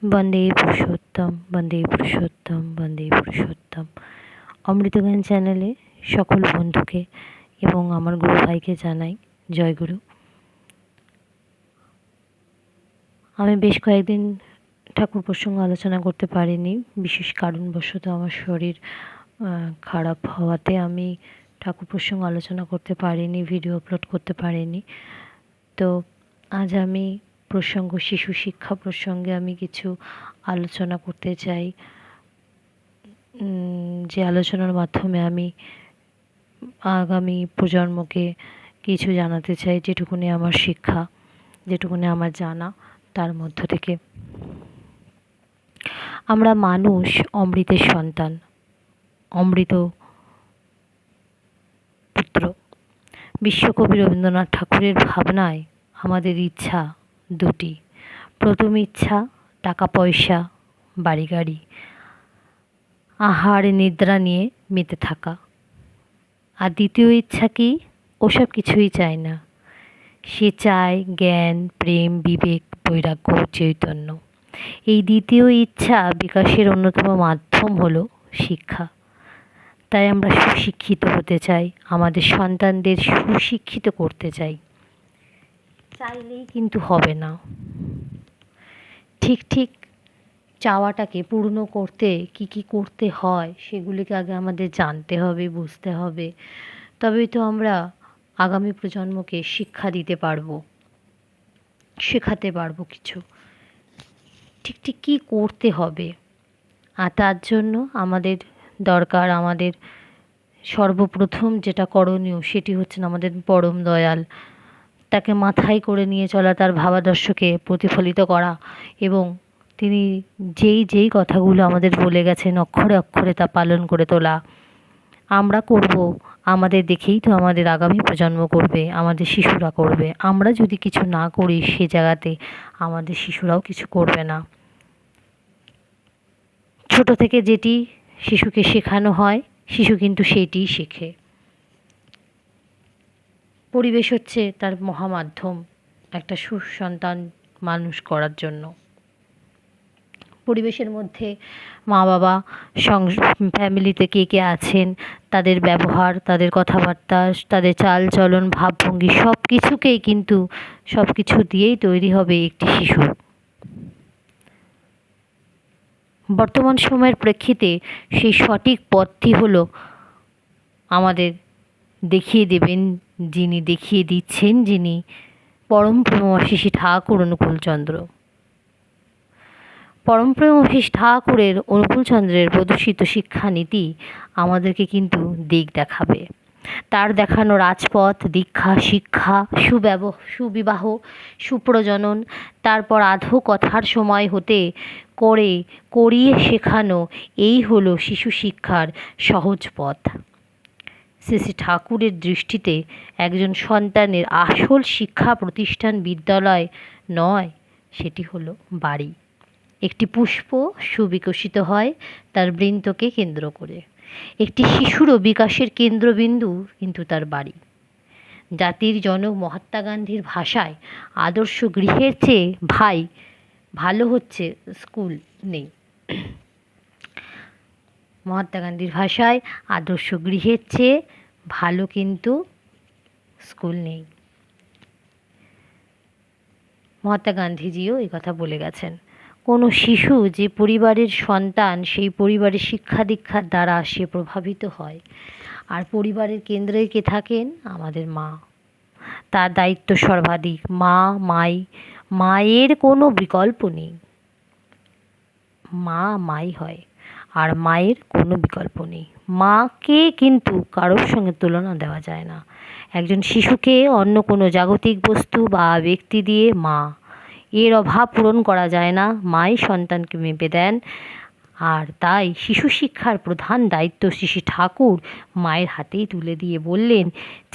বন্দে পুরুষোত্তম, বন্দে পুরুষোত্তম, বন্দে পুরুষোত্তম। অমৃতজ্ঞান চ্যানেলে সকল বন্ধুকে এবং আমার গুরু ভাইকে জানাই জয়গুরু। আমি বেশ কয়েকদিন ঠাকুর প্রসঙ্গ আলোচনা করতে পারিনি, বিশেষ কারণবশত আমার শরীর খারাপ হওয়াতে আমি ঠাকুর প্রসঙ্গ আলোচনা করতে পারিনি, ভিডিও আপলোড করতে পারিনি। তো আজ আমি প্রসঙ্গ শিশু শিক্ষা প্রসঙ্গে আমি কিছু আলোচনা করতে চাই, যে আলোচনার মাধ্যমে আমি আগামী প্রজন্মকে কিছু জানাতে চাই, যেটুকুনি আমার শিক্ষা, যেটুকুনি আমার জানা তার মধ্য থেকে। আমরা মানুষ অমৃতের সন্তান, অমৃত পুত্র। বিশ্বকবি রবীন্দ্রনাথ ঠাকুরের ভাবনায় আমাদের ইচ্ছা দুটি। প্রথম ইচ্ছা টাকা পয়সা, বাড়ি গাড়ি, আহার নিদ্রা নিয়ে মেতে থাকা। আর দ্বিতীয় ইচ্ছা কি? ওসব কিছুই চায় না, সে চায় জ্ঞান, প্রেম, বিবেক, বৈরাগ্য, চৈতন্য। এই দ্বিতীয় ইচ্ছা বিকাশের অন্যতম মাধ্যম হলো শিক্ষা। তাই আমরা সুশিক্ষিত হতে চাই, আমাদের সন্তানদের সুশিক্ষিত করতে চাই। চাইলেই কিন্তু হবে না। ঠিক ঠিক চাওয়াটাকে পূর্ণ করতে কি কি করতে হয় সেগুলিকে আগে আমাদের জানতে হবে, বুঝতে হবে। তবেই তো আমরা আগামী প্রজন্মকে শিক্ষা দিতে পারবো, শেখাতে পারবো কিছু। ঠিক ঠিক কী করতে হবে, আর তার জন্য আমাদের দরকার, আমাদের সর্বপ্রথম যেটা করণীয় সেটি হচ্ছে আমাদের পরম দয়াল, তাকে মাথায় করে নিয়ে চলা, তার ভাবাদর্শকে প্রতিফলিত করা এবং তিনি যেই যেই কথাগুলো আমাদের বলে গেছেন অক্ষরে অক্ষরে তা পালন করে তোলা। আমরা করব, আমাদের দেখেই তো আমাদের আগামী প্রজন্ম করবে, আমাদের শিশুরা করবে। আমরা যদি কিছু না করি সে জায়গাতে আমাদের শিশুরাও কিছু করবে না। ছোট থেকে যেটি শিশুকে শেখানো হয় শিশু কিন্তু সেইটিই শেখে। পরিবেশ হচ্ছে তার মহামাধ্যম একটা সুসন্তান মানুষ করার জন্য। পরিবেশের মধ্যে মা বাবা, ফ্যামিলিতে কে কে আছেন, তাদের ব্যবহার, তাদের কথাবার্তা, তাদের চাল চলন, ভাবভঙ্গি সব কিছুকেই কিন্তু সব কিছু দিয়েই তৈরি হবে একটি শিশু। বর্তমান সময়ের প্রেক্ষিতে সেই সঠিক পথটি হলো আমাদের দেখিয়ে দেবেন যিনি, দেখিয়ে দিচ্ছেন যিনি, পরম প্রেমময় ঠাকুর অনুকূলচন্দ্র। পরম প্রেমময় ঠাকুরের অনুকূলচন্দ্রের প্রদর্শিত শিক্ষানীতি আমাদেরকে কিন্তু দিক দেখাবে। তার দেখানো রাজপথ, দীক্ষা, শিক্ষা, সুবিবাহ, সুপ্রজনন, তারপর আধো কথার সময় হতে করিয়ে শেখানো, এই হলো শিশু শিক্ষার সহজ পথ। শ্রী শ্রী ঠাকুরের দৃষ্টিতে একজন সন্তানের আসল শিক্ষা প্রতিষ্ঠান বিদ্যালয় নয়, সেটি হলো বাড়ি। একটি পুষ্প সুবিকশিত হয় তার বৃন্তকে কেন্দ্র করে। একটি শিশুরও বিকাশের কেন্দ্রবিন্দু কিন্তু তার বাড়ি। জাতির জনক মহাত্মা গান্ধীর ভাষায় আদর্শ গৃহের চেয়ে ভালো হচ্ছে স্কুল নেই। মহাত্মা গান্ধীর ভাষায় আদর্শ গৃহের চেয়ে ভালো কিন্তু স্কুল নেই। মহাত্মা গান্ধীজিও এই কথা বলে গেছেন। কোনো শিশু যে পরিবারের সন্তান, সেই পরিবারের শিক্ষা দীক্ষার দ্বারা সে প্রভাবিত হয়। আর পরিবারের কেন্দ্রে কে থাকেন? আমাদের মা। তার দায়িত্ব সর্বাধিক। মায়ের কোনো বিকল্প নেই। মাই হয়, আর মায়ের কোনো বিকল্প নেই। মাকে কিন্তু কারোর সঙ্গে তুলনা দেওয়া যায় না। একজন শিশুকে অন্য কোনো জাগতিক বস্তু বা ব্যক্তি দিয়ে এর অভাব পূরণ করা যায় না। মাই সন্তানকে মেপে দেন। আর তাই শিশু শিক্ষার প্রধান দায়িত্ব শ্রী ঠাকুর মায়ের হাতেই তুলে দিয়ে বললেন,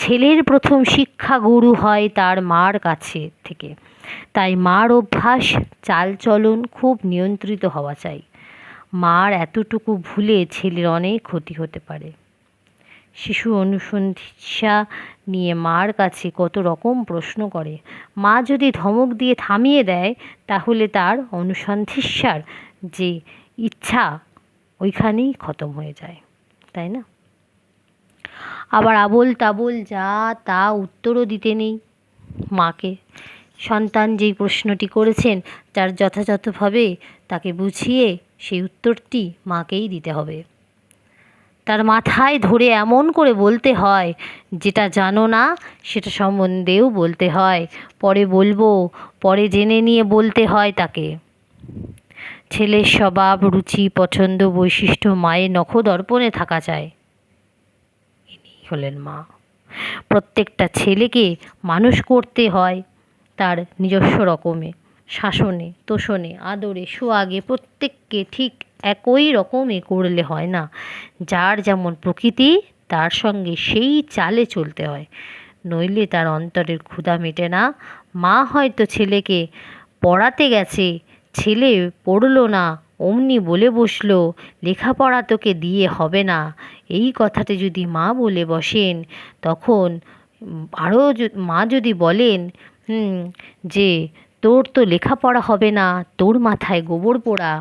ছেলের প্রথম শিক্ষা গুরু হয় তার মার কাছে থেকে। তাই মার অভ্যাস, চালচলন খুব নিয়ন্ত্রিত হওয়া চাই। মার এতটুকু ভুলে ছেলের অনেক ক্ষতি হতে পারে। শিশু অনুসন্ধিৎসা নিয়ে মার কাছে কত রকম প্রশ্ন করে। মা যদি ধমক দিয়ে থামিয়ে দেয় তাহলে তার অনুসন্ধিৎসার যে ইচ্ছা ওইখানেই খতম হয়ে যায়, তাই না? আবার আবোল তাবোল যা তা উত্তরও দিতে নেই মাকে। সন্তান যেই প্রশ্নটি করেছেন তার যথাযথভাবে তাকে বুঝিয়ে সেই উত্তরটি মাকেই দিতে হবে। তার মাথায় ধরে এমন করে বলতে হয়, যেটা জানো না সেটা সম্বন্ধেও বলতে হয়, পরে বলবো, পরে জেনে নিয়ে বলতে হয় তাকে। ছেলের স্বভাব, রুচি, পছন্দ, বৈশিষ্ট্য মায়ের নখদর্পণে থাকা চাই। ইনি হলেন মা। প্রত্যেকটা ছেলেকে মানুষ করতে হয় তার নিজস্ব রকমে, শাসনে, তোষণে, আদরে, সোহাগে, প্রত্যেককে ঠিক একই রকমে করলে হয় না। যার যেমন প্রকৃতি তার সঙ্গে সেই চালে চলতে হয়, নইলে তার অন্তরের ক্ষুধা মেটে না। মা হয়তো ছেলেকে পড়াতে গেছে, ছেলে পড়লো না, অমনি বলে বসলো লেখাপড়া তোকে দিয়ে হবে না, এই কথাটি যদি মা বলে বসেন তখন আরও মা যদি বলেন যে তোর তো লেখাপড়া হবে না, তোর মাথায় গোবর পোড়া,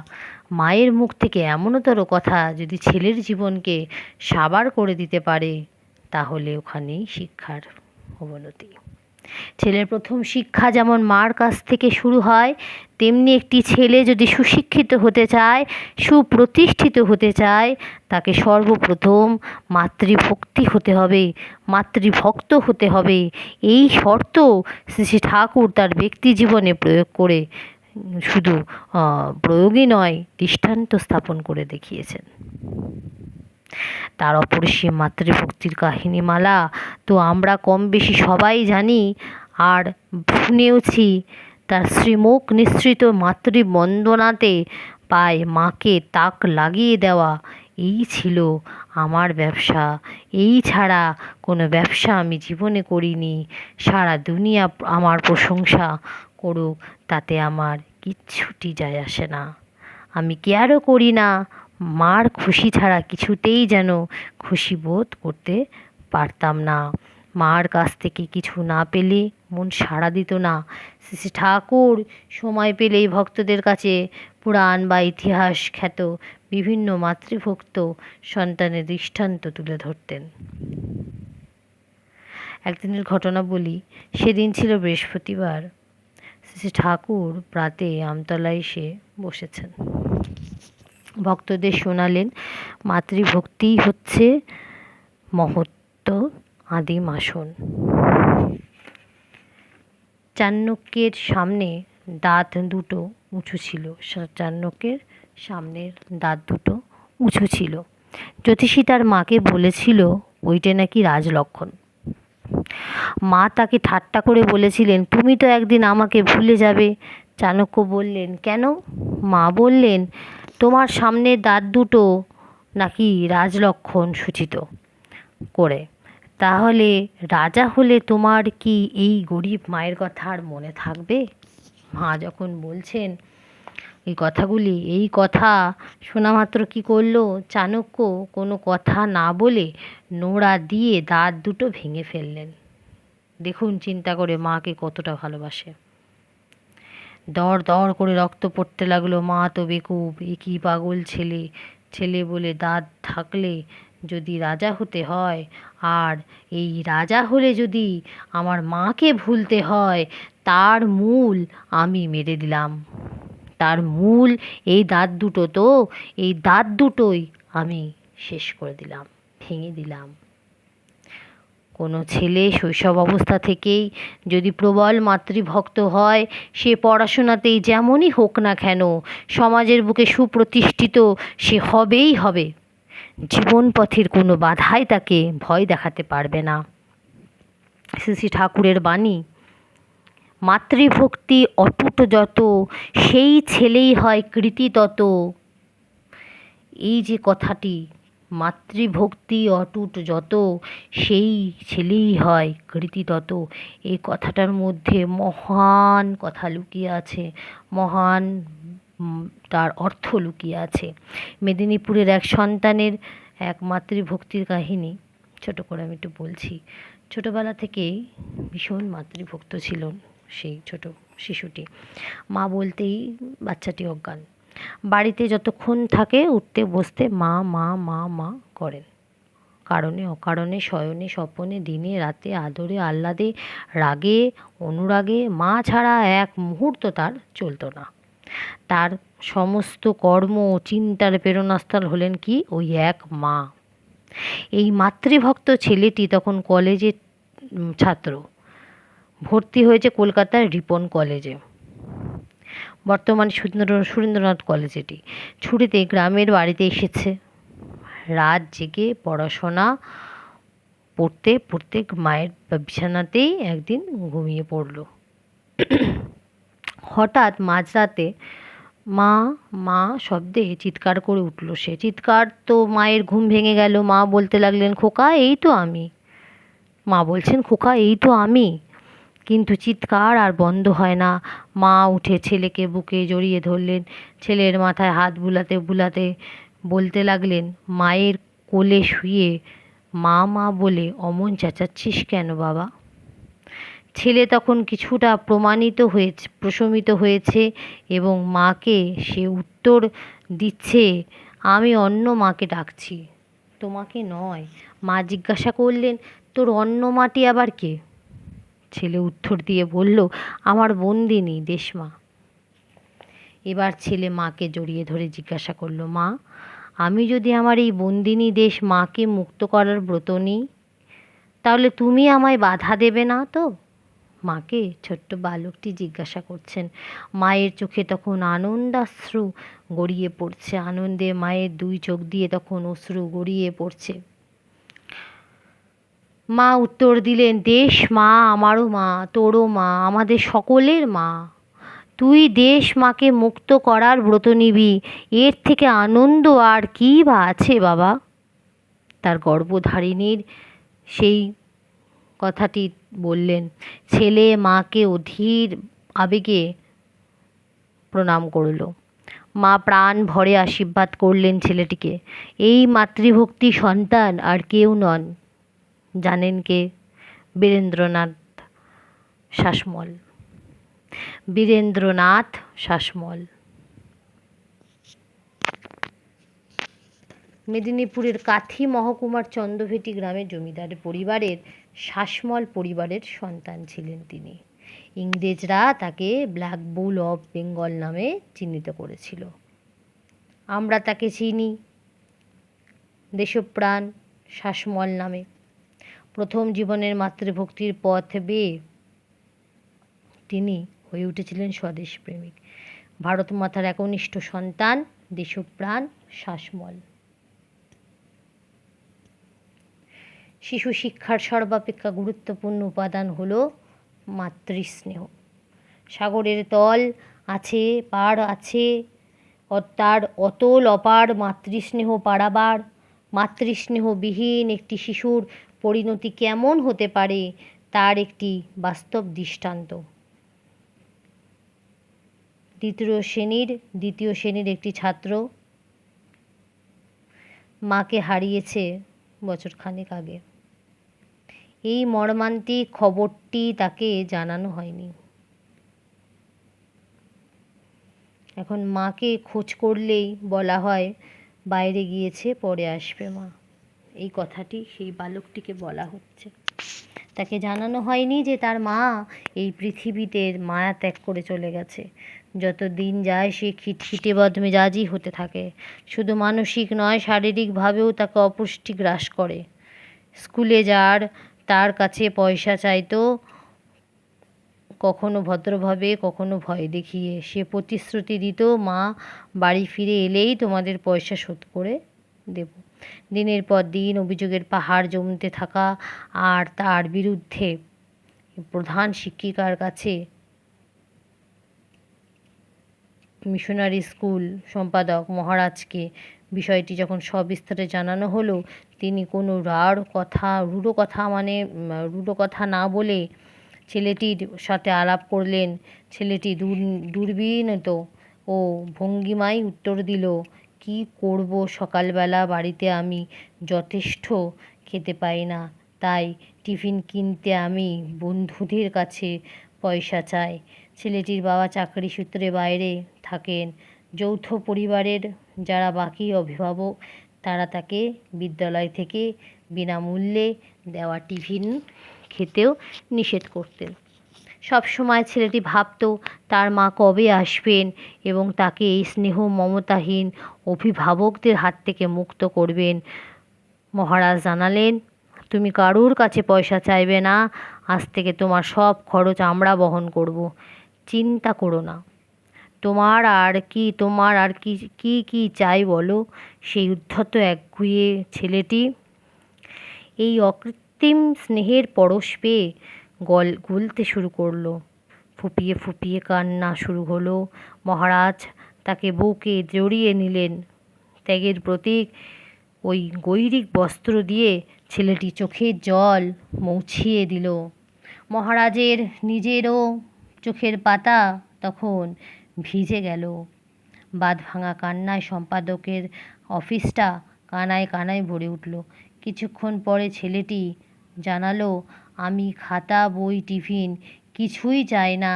মায়ের মুখ থেকে এমনতর কথা যদি ছেলের জীবনকে সাবার করে দিতে পারে তাহলে ওখানেই শিক্ষার অবনতি। ছেলের প্রথম শিক্ষা যেমন মার কাছ থেকে শুরু হয়, তেমনি একটি ছেলে যদি সুশিক্ষিত হতে চায়, সুপ্রতিষ্ঠিত হতে চায়, তাকে সর্বপ্রথম মাতৃভক্তি হতে হবে, মাতৃভক্ত হতে হবে। এই শর্ত শ্রী শ্রী ঠাকুর তার ব্যক্তি জীবনে প্রয়োগ করে শুধু প্রয়োগই নয়, দৃষ্টান্ত স্থাপন করে দেখিয়েছেন। তার অপরিসীম মাতৃভক্তির কাহিনীমালা তো আমরা কম বেশি সবাই জানি আর শুনেওছি। তার শ্রীমুখ নিঃসৃত মাতৃবন্দনাতে পায় মাকে তাক লাগিয়ে দেওয়া, এই ছিল আমার ব্যবসা, এই ছাড়া কোনো ব্যবসা আমি জীবনে করিনি। সারা দুনিয়া আমার প্রশংসা করুক, তাতে আমার কিচ্ছুটি যায় আসে না, আমি কেয়ারও করি না। মার খুশি ছাড়া কিছুতেই যেন খুশি বোধ করতে পারতাম না। মার কাছ থেকে কিছু না পেলে মন সাড়া দিত না। শ্রী শ্রী ঠাকুর সময় পেলেই ভক্তদের কাছে পুরাণ বা ইতিহাস খ্যাত বিভিন্ন মাতৃভক্ত সন্তানের দৃষ্টান্ত তুলে ধরতেন। একদিনের ঘটনা বলি। সেদিন ছিল বৃহস্পতিবার। শ্রী ঠাকুর প্রাতে আমতলায় এসে বসেছেন। ভক্তদের শোনালেন মাতৃভক্তিই হচ্ছে মহত্ব আদিম আসন। চাণক্যের সামনে দাঁত দুটো উঁচু ছিল, চাণক্যের সামনের দাঁত দুটো উঁচু ছিল। জ্যোতিষী তার মাকে বলেছিল ওইটা নাকি রাজলক্ষণ। মা তাকে ঠাট্টা করে বলেছিলেন, তুমি তো একদিন আমাকে ভুলে যাবে। চাণক্য বললেন, কেন? মা বললেন, তোমার সামনের দাঁত দুটো নাকি রাজলক্ষণ সূচিত করে। তাহলে রাজা হলে তোমার কি এই গরিব মায়ের কথা আর মনে থাকবে? মা যখন বলছেন এই কথাগুলি, এই কথা শোনা মাত্র কী করলো চাণক্য? কোনো কথা না বলে নোড়া দিয়ে দাঁত দুটো ভেঙে ফেললেন। দেখুন চিন্তা করে মাকে কতটা ভালোবাসে। দর দর করে রক্ত পড়তে লাগলো। মা তো বেকুব, এ কি পাগল ছেলে, ছেলে বলে দাঁত থাকলে যদি রাজা হতে হয়, আর এই রাজা হলে যদি আমার মাকে ভুলতে হয়, তার মূল আমি মেরে দিলাম। তার মূল এই দাঁত দুটো, তো এই দাঁত দুটোই আমি শেষ করে দিলাম, ভেঙে দিলাম। কোনো ছেলে শৈশব অবস্থা থেকেই যদি প্রবল মাতৃভক্ত হয়, সে পড়াশোনাতেই যেমনই হোক না কেন সমাজের বুকে সুপ্রতিষ্ঠিত সে হবেই হবে। জীবন পথের কোনো বাধাই তাকে ভয় দেখাতে পারবে না। শ্রী শ্রী ঠাকুরের বাণী, মাতৃভক্তি অটুট যত, সেই ছেলেই হয় কৃতি তত। এই যে কথাটি, মাতৃভক্তি অটুট যত, সেই ছেলেই হয় কৃতি তত, এই কথাটার মধ্যে মহান কথা লুকিয়ে আছে, মহান তার অর্থ লুকিয়ে আছে। মেদিনীপুরের এক সন্তানের এক মাতৃভক্তির কাহিনী ছোট করে আমি একটু বলছি। ছোটোবেলা থেকেই ভীষণ মাতৃভক্ত ছিল সেই ছোট শিশুটি। মা বলতেই বাচ্চাটি অজ্ঞান। বাড়িতে যতক্ষণ থাকে উঠতে বসতে মা মা মা মা করেন। কারণে অকারণে, শয়নে স্বপনে, দিনে রাতে, আদরে আহ্লাদে, রাগে অনুরাগে মা ছাড়া এক মুহূর্ত তার চলতো না। তার সমস্ত কর্ম ও চিন্তার প্রেরণাস্থল হলেন কি ওই এক মা। এই মাতৃভক্ত ছেলেটি তখন কলেজের ছাত্র। ভর্তি হয়েছে কলকাতার রিপন কলেজে, বর্তমান সুরেন্দ্রনাথ কলেজ এটি। ছুটিতে গ্রামের বাড়িতে এসেছে। রাত জেগে পড়াশোনা পড়তে পড়তে মায়ের বিছানাতেই একদিন ঘুমিয়ে পড়ল। হঠাৎ মাঝরাতে মা মা শব্দে চিৎকার করে উঠল সে। চিৎকার তো মায়ের ঘুম ভেঙে গেল। মা বলতে লাগলেন, খোকা এই তো আমি। মা বলছেন, খোকা এই তো আমি। কিন্তু চিৎকার আর বন্ধ হয় না। মা উঠে ছেলেকে বুকে জড়িয়ে ধরলেন। ছেলের মাথায় হাত বুলাতে বুলাতে বলতে লাগলেন, মায়ের কোলে শুয়ে মা মা বলে অমন চেঁচাচ্ছিস কেন বাবা? ছেলে তখন কিছুটা প্রশমিত হয়েছে এবং মাকে সে উত্তর দিচ্ছে, আমি অন্য মাকে ডাকছি, তোমাকে নয়। মা জিজ্ঞাসা করলেন, তোর অন্য মাটি আবার কে? ছেলে উত্তর দিয়ে বলল, আমার বন্দিনী দেশমা। এবার ছেলে মাকে জড়িয়ে ধরে জিজ্ঞাসা করলো, মা আমি যদি আমার এই বন্দিনী দেশ মাকে মুক্ত করার ব্রত নিই, তাহলে তুমি আমায় বাধা দেবে না তো? মাকে ছোট্ট বালকটি জিজ্ঞাসা করছেন। মায়ের চোখে তখন আনন্দাশ্রু গড়িয়ে পড়ছে। আনন্দে মায়ের দুই চোখ দিয়ে তখন অশ্রু গড়িয়ে পড়ছে। মা উত্তর দিলেন, দেশ মা আমারও মা, তোরও মা, আমাদের সকলের মা। তুই দেশ মাকে মুক্ত করার ব্রত নিবি, এর থেকে আনন্দ আর কী বা আছে বাবা? তার গর্ভধারিণীর সেই কথাটি বললেন। ছেলে মাকে অধীর আবেগে প্রণাম করল। মা প্রাণ ভরে আশীর্বাদ করলেন ছেলেটিকে। এই মাতৃভক্তি সন্তান আর কেউ নন, জানেন কে? বীরেন্দ্রনাথ শাসমল। বীরেন্দ্রনাথ শাসমল মেদিনীপুরের কাথি মহকুমার চন্দ্রভেটি গ্রামের জমিদার পরিবারের শাসমল পরিবারের সন্তান ছিলেন তিনি। ইংরেজরা তাকে ব্ল্যাক বুল অফ বেঙ্গল নামে চিহ্নিত করেছিল। আমরা তাকে চিনি দেশপ্রাণ শাসমল নামে। প্রথম জীবনের মাতৃভক্তির পথ বেয়ে তিনি হয়ে উঠেছিলেন স্বদেশ প্রেমিক। ভারত মাতার একনিষ্ঠ সন্তান দেশপ্রাণ শাসমল। শিশু শিক্ষার সর্বাপেক্ষা গুরুত্বপূর্ণ উপাদান হল মাতৃস্নেহ। সাগরের তল আছে, পার আছে, তার অতল অপার মাতৃস্নেহ পারাবার। মাতৃস্নেহবিহীন একটি শিশুর পরিণতি কেমন হতে পারে তার একটি বাস্তব দৃষ্টান্ত। দ্বিতীয় শ্রেণীর একটি ছাত্র মাকে হারিয়েছে বছরখানেক আগে। এই মর্মান্তিক খবরটি তাকে জানানো হয়নি। এখন মাকে খোঁজ করলেই বলা হয় বাইরে গিয়েছে, পরে আসবে মা। এই কথাটি সেই বালকটিকে বলা হচ্ছে। তাকে জানানো হয়নি যে তার মা এই পৃথিবীতে মায়া ত্যাগ করে চলে গেছে। যত দিন যায় সে খিটখিটে বদমেজাজি হতে থাকে। শুধু মানসিক নয়, শারীরিকভাবেও তাকে অপুষ্টি গ্রাস করে। স্কুলে তার কাছে পয়সা চাইতো, কখনো ভদ্রভাবে কখনো ভয় দেখিয়ে। সে প্রতিশ্রুতি দিত, মা বাড়ি ফিরে এলেই তোমাদের পয়সা শোধ করে দেব। দিনের পর দিন অভিযোগের পাহাড় জমতে থাকা আর তার বিরুদ্ধে প্রধান শিক্ষিকার কাছে মিশনারি স্কুল সম্পাদক মহারাজকে বিষয়টি যখন সবিস্তারে জানানো হলো, তিনি কোনো রূঢ় কথা না বলে ছেলেটির সাথে আলাপ করলেন। ছেলেটি দুর্বিনীত ও ভঙ্গিমায় উত্তর দিল, কি করব, সকালবেলা বাড়িতে আমি যথেষ্ট খেতে পাই না, তাই টিফিন কিনতে আমি বন্ধুদের কাছে পয়সা চাই। ছেলেটির বাবা চাকরি সূত্রে বাইরে থাকেন। যৌথ পরিবারের যারা বাকি অভিভাবক তারা তাকে বিদ্যালয় থেকে বিনামূল্যে দেওয়া টিফিন খেতেও নিষেধ করতেন। সব সময় ছেলেটি ভাবত তার মা কবে আসবেন এবং তাকে এই স্নেহ মমতাহীন অভিভাবকদের হাত থেকে মুক্ত করবেন। মহারাজ জানালেন, তুমি কারুর কাছে পয়সা চাইবে না, আজ থেকে তোমার সব খরচ আমরা বহন করব। চিন্তা করো না। তোমার আর কি কি কি চাই বলো। সেই উদ্ধত একগুঁয়ে ছেলেটি এই অকৃত্রিম স্নেহের পরশ পেয়ে গলতে শুরু করলো। ফুপিয়ে ফুপিয়ে কান্না শুরু হলো। মহারাজ তাকে বুকে জড়িয়ে নিলেন। ত্যাগের প্রতীক ওই গৈরিক বস্ত্র দিয়ে ছেলেটি চোখের জল মুছিয়ে দিল। মহারাজের নিজেরও চোখের পাতা তখন ভিজে গেল। বাঁধভাঙা কান্নায় সম্পাদকের অফিসটা কানায় কানায় ভরে উঠল। কিছুক্ষণ পরে ছেলেটি জানালো, আমি খাতা বই টিফিন কিছুই চাই না,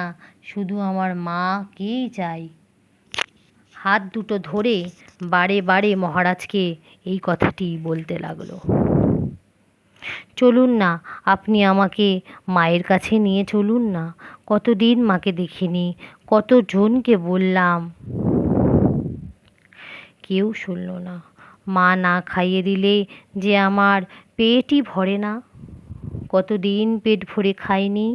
শুধু আমার মাকেই চাই। হাত দুটো ধরে বারে বারে মহারাজকে এই কথাটি বলতে লাগলো। চলুন না, আপনি আমাকে মায়ের কাছে নিয়ে চলুন না। কতদিন মাকে দেখিনি, কতজনকে বললাম, কেউ শুনল না। মা না খাইয়ে দিলে যে আমার পেটই ভরে না। কতদিন পেট ভরে খাইনি।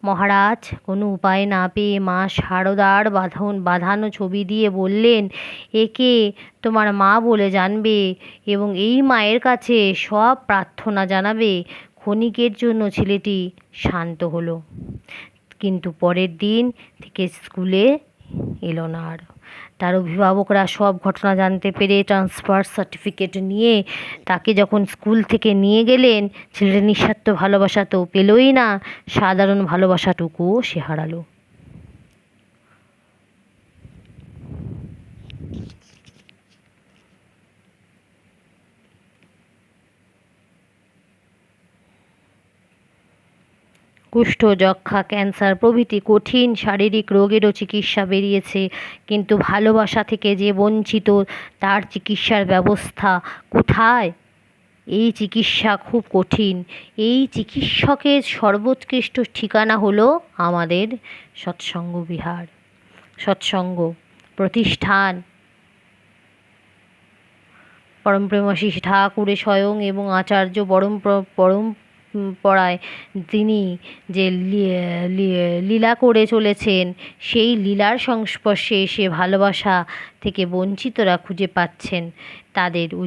মহারাজ কোনো উপায় না পেয়ে মা সারদার বাঁধানো ছবি দিয়ে বললেন, একে তোমার মা বলে জানবে এবং এই মায়ের কাছে সব প্রার্থনা জানাবে। ক্ষণিকের জন্য ছেলেটি শান্ত হলো, কিন্তু পরের দিন থেকে স্কুলে এলো না আর। তার অভিভাবকরা সব ঘটনা জানতে পেরে ট্রান্সফার সার্টিফিকেট নিয়ে তাকে যখন স্কুল থেকে নিয়ে গেলেন, ছেলেটা নিঃস্বার্থ ভালোবাসা তো পেলই না, সাধারণ ভালোবাসাটুকুও সে হারালো। কুষ্ঠ, যক্ষ্মা, ক্যান্সার প্রভৃতি কঠিন শারীরিক রোগেরও চিকিৎসা বেরিয়েছে, কিন্তু ভালোবাসা থেকে যে বঞ্চিত তার চিকিৎসার ব্যবস্থা কোথায়? এই চিকিৎসা খুব কঠিন। এই চিকিৎসকের সর্বোৎকৃষ্ট ঠিকানা হলো আমাদের সৎসঙ্গ বিহার, সৎসঙ্গ প্রতিষ্ঠান। পরম প্রেমাশিস ঠাকুরে স্বয়ং এবং আচার্য পরম পড়ায় তিনি যে লীলা করে চলেছেন, সেই লীলার সংস্পর্শে এসে ভালোবাসা থেকে বঞ্চিতরা খুঁজে পাচ্ছেন তাদের ও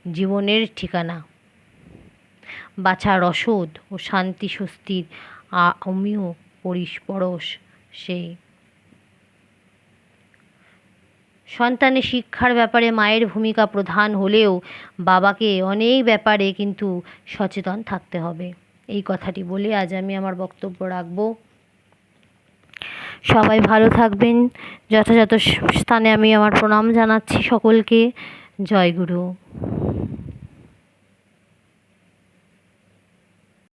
জীবনের ঠিকানা, বাঁচার রসদ ও শান্তি স্বস্তির অমিয় পরশ। সেই সন্তানের শিক্ষার ব্যাপারে মায়ের ভূমিকা প্রধান হলেও বাবাকে অনেক ব্যাপারে কিন্তু সচেতন থাকতে হবে। এই কথাটি বলে আজ আমি আমার বক্তব্য রাখব। সবাই ভালো থাকবেন। যথাযথ স্থানে আমি আমার প্রণাম জানাচ্ছি সকলকে। জয় গুরু।